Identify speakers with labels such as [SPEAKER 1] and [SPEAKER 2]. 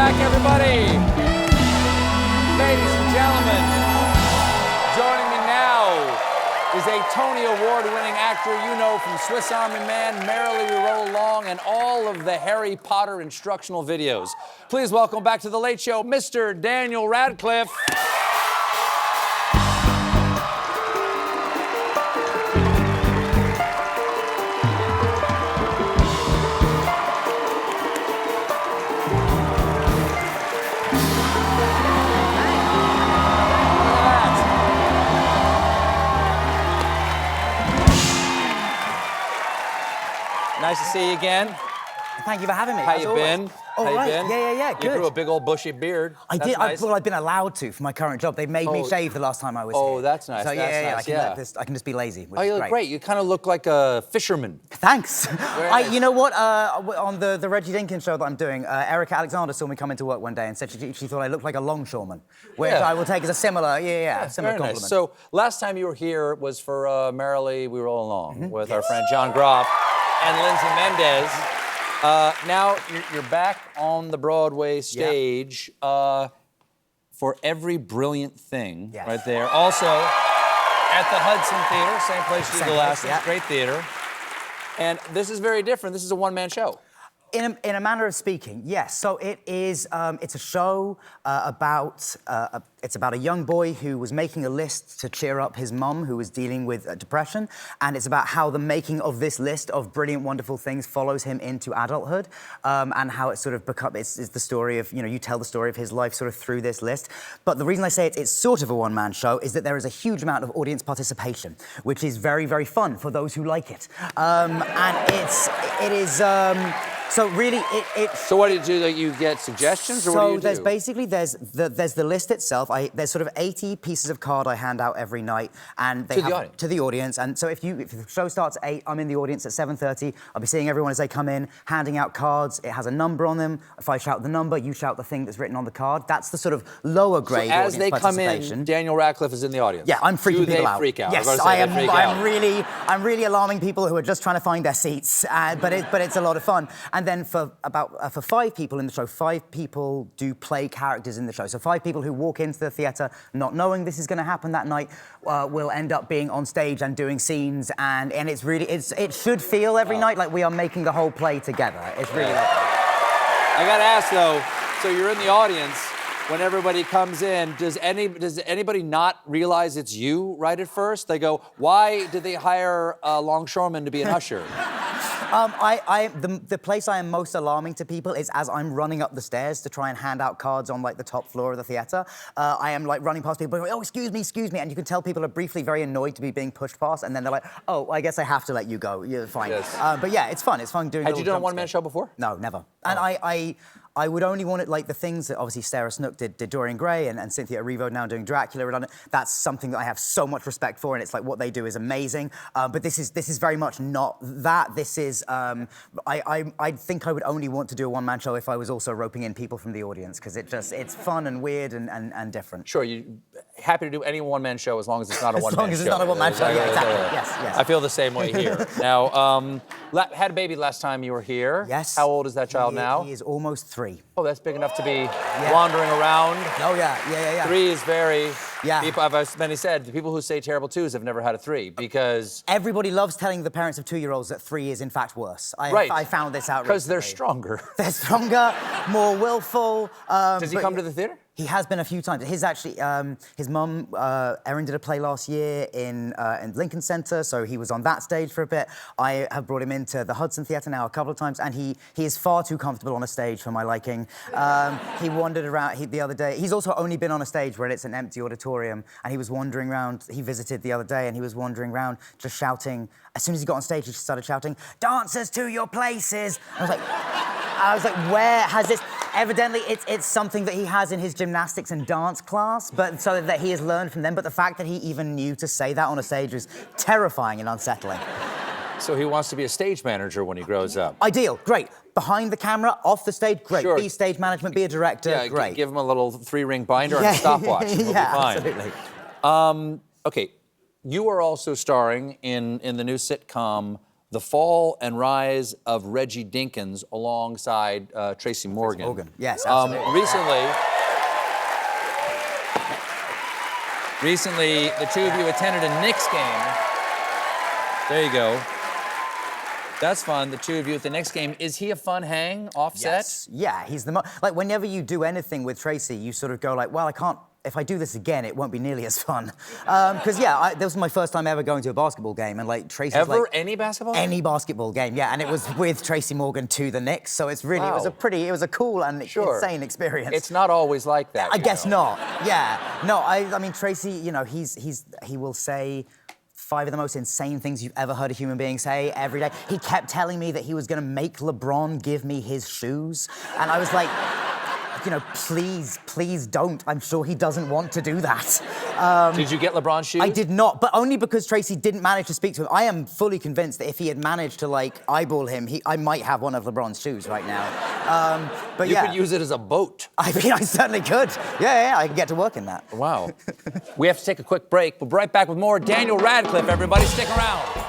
[SPEAKER 1] back, everybody. Ladies and gentlemen, joining me now is a Tony Award-winning actor you know from Swiss Army Man, Merrily We Roll Along, and all of the Harry Potter instructional videos. Please welcome back to The Late Show, Mr. Daniel Radcliffe. Nice to see you again.
[SPEAKER 2] Thank you for having me.
[SPEAKER 1] How you been?
[SPEAKER 2] Oh,
[SPEAKER 1] How
[SPEAKER 2] right.
[SPEAKER 1] you been?
[SPEAKER 2] Yeah, good.
[SPEAKER 1] You grew a big old bushy beard.
[SPEAKER 2] I
[SPEAKER 1] That's
[SPEAKER 2] did.
[SPEAKER 1] Nice.
[SPEAKER 2] Well, I've been allowed to for my current job. They made me shave the last time I was here.
[SPEAKER 1] Oh, that's nice.
[SPEAKER 2] So
[SPEAKER 1] That's nice.
[SPEAKER 2] I can just be lazy.
[SPEAKER 1] Oh, you look great. You kind of look like a fisherman.
[SPEAKER 2] Thanks.
[SPEAKER 1] Nice.
[SPEAKER 2] You know what? On the Reggie Dinkins show that I'm doing, Erica Alexander saw me come into work one day and said she thought I looked like a longshoreman, which I will take as a similar, similar
[SPEAKER 1] very
[SPEAKER 2] compliment.
[SPEAKER 1] Nice. So last time you were here was for Merrily We Roll Along with our friend John Groff and Lindsay Mendez. Now you're back on the Broadway stage for Every Brilliant Thing, right there. Also at the Hudson Theater, same place you did the last time. Great theater. And this is very different. This is a one-man show.
[SPEAKER 2] In a manner of speaking, yes. So it is. It's a show about. It's about a young boy who was making a list to cheer up his mum, who was dealing with depression, and it's about how the making of this list of brilliant, wonderful things follows him into adulthood, and how it sort of becomes. It's the story of you tell the story of his life sort of through this list. But the reason I say it's sort of a one-man show is that there is a huge amount of audience participation, which is very, very fun for those who like it, and it is. So really,
[SPEAKER 1] So what do you do? You get suggestions, or what do you do?
[SPEAKER 2] So there's basically there's the list itself. There's sort of 80 pieces of card I hand out every night, and they to the audience. And so if the show starts at 8, I'm in the audience at 7:30. I'll be seeing everyone as they come in, handing out cards. It has a number on them. If I shout the number, you shout the thing that's written on the card. That's the sort of lower grade audience
[SPEAKER 1] participation. As they come in, Daniel Radcliffe is in the audience.
[SPEAKER 2] Yeah, I'm freaking people out.
[SPEAKER 1] Do they freak out?
[SPEAKER 2] Yes, I'm really alarming people who are just trying to find their seats. But it's a lot of fun. And then for 5 people in the show, 5 people do play characters in the show. So 5 people who walk into the theatre not knowing this is going to happen that night will end up being on stage and doing scenes. And it's really it should feel every night like we are making the whole play together. It's really lovely.
[SPEAKER 1] I got to ask though. So you're in the audience. When everybody comes in, does anybody not realize it's you right at first? They go, why did they hire a longshoreman to be an usher?
[SPEAKER 2] The place I am most alarming to people is as I'm running up the stairs to try and hand out cards on like the top floor of the theatre. I am like running past people, going, oh, excuse me, and you can tell people are briefly very annoyed to be being pushed past, and then they're like, oh, I guess I have to let you go. You're fine. Yes. But yeah, it's fun. It's fun doing.
[SPEAKER 1] Had you done a one-man show before?
[SPEAKER 2] No, never. And I would only want it like the things that obviously Sarah Snook did Dorian Gray and Cynthia Erivo now doing Dracula. That's something that I have so much respect for, and it's like what they do is amazing. But this is very much not that. This is I think I would only want to do a one-man show if I was also roping in people from the audience because it's fun and weird and different.
[SPEAKER 1] Sure, you happy to do any one-man show as long as it's not a one-man show.
[SPEAKER 2] As long as it's not a one-man show, yeah, exactly. Yes.
[SPEAKER 1] I feel the same way here. Now, had a baby last time you were here.
[SPEAKER 2] Yes.
[SPEAKER 1] How old is that child now?
[SPEAKER 2] He is almost 3.
[SPEAKER 1] Oh, that's big enough to be wandering around.
[SPEAKER 2] Oh, yeah.
[SPEAKER 1] 3 is very...
[SPEAKER 2] Yeah.
[SPEAKER 1] People, as many said, the people who say terrible 2s have never had a 3 because...
[SPEAKER 2] Everybody loves telling the parents of 2-year-olds that 3 is in fact worse. I found this out
[SPEAKER 1] because they're stronger.
[SPEAKER 2] They're stronger, more willful.
[SPEAKER 1] Does he come to the theater?
[SPEAKER 2] He has been a few times. His mum, Erin, did a play last year in Lincoln Center, so he was on that stage for a bit. I have brought him into the Hudson Theater now a couple of times, and he is far too comfortable on a stage for my liking. He wandered around the other day. He's also only been on a stage where it's an empty auditorium, and he was wandering around. He visited the other day, and he was wandering around just shouting. As soon as he got on stage, he just started shouting, "Dancers to your places!" I was like, where has this? Evidently, it's something that he has in his gymnastics and dance class, but so that he has learned from them. But the fact that he even knew to say that on a stage is terrifying and unsettling.
[SPEAKER 1] So he wants to be a stage manager when he grows up.
[SPEAKER 2] Ideal, great. Behind the camera, off the stage, great.
[SPEAKER 1] Sure.
[SPEAKER 2] Be stage management, be a director, great.
[SPEAKER 1] Give him a little 3-ring binder and a stopwatch. And he'll be fine.
[SPEAKER 2] Absolutely.
[SPEAKER 1] Okay, you are also starring in the new sitcom The Fall and Rise of Reggie Dinkins alongside Tracy Morgan.
[SPEAKER 2] Morgan, yes, absolutely.
[SPEAKER 1] Recently, the two of you attended a Knicks game. There you go. That's fun, the two of you at the Knicks game. Is he a fun hang offset?
[SPEAKER 2] Yes. Yeah, he's the like whenever you do anything with Tracy, you sort of go like, well, I can't, if I do this again, it won't be nearly as fun. Because that was my first time ever going to a basketball game, and like Tracy's
[SPEAKER 1] Any basketball?
[SPEAKER 2] Any basketball game, yeah, and it was with Tracy Morgan to the Knicks, so it's really, it was a cool and insane experience.
[SPEAKER 1] It's not always like that.
[SPEAKER 2] I guess not, yeah. No, I mean, Tracy, you know, he will say 5 of the most insane things you've ever heard a human being say every day. He kept telling me that he was gonna make LeBron give me his shoes, and I was like, you know, please don't. I'm sure he doesn't want to do that.
[SPEAKER 1] Did you get LeBron's shoes?
[SPEAKER 2] I did not, but only because Tracy didn't manage to speak to him. I am fully convinced that if he had managed to, like, eyeball him, I might have one of LeBron's shoes right now. But
[SPEAKER 1] you could use it as a boat.
[SPEAKER 2] I mean, I certainly could. Yeah, I could get to work in that.
[SPEAKER 1] Wow. We have to take a quick break. We'll be right back with more Daniel Radcliffe, everybody. Stick around.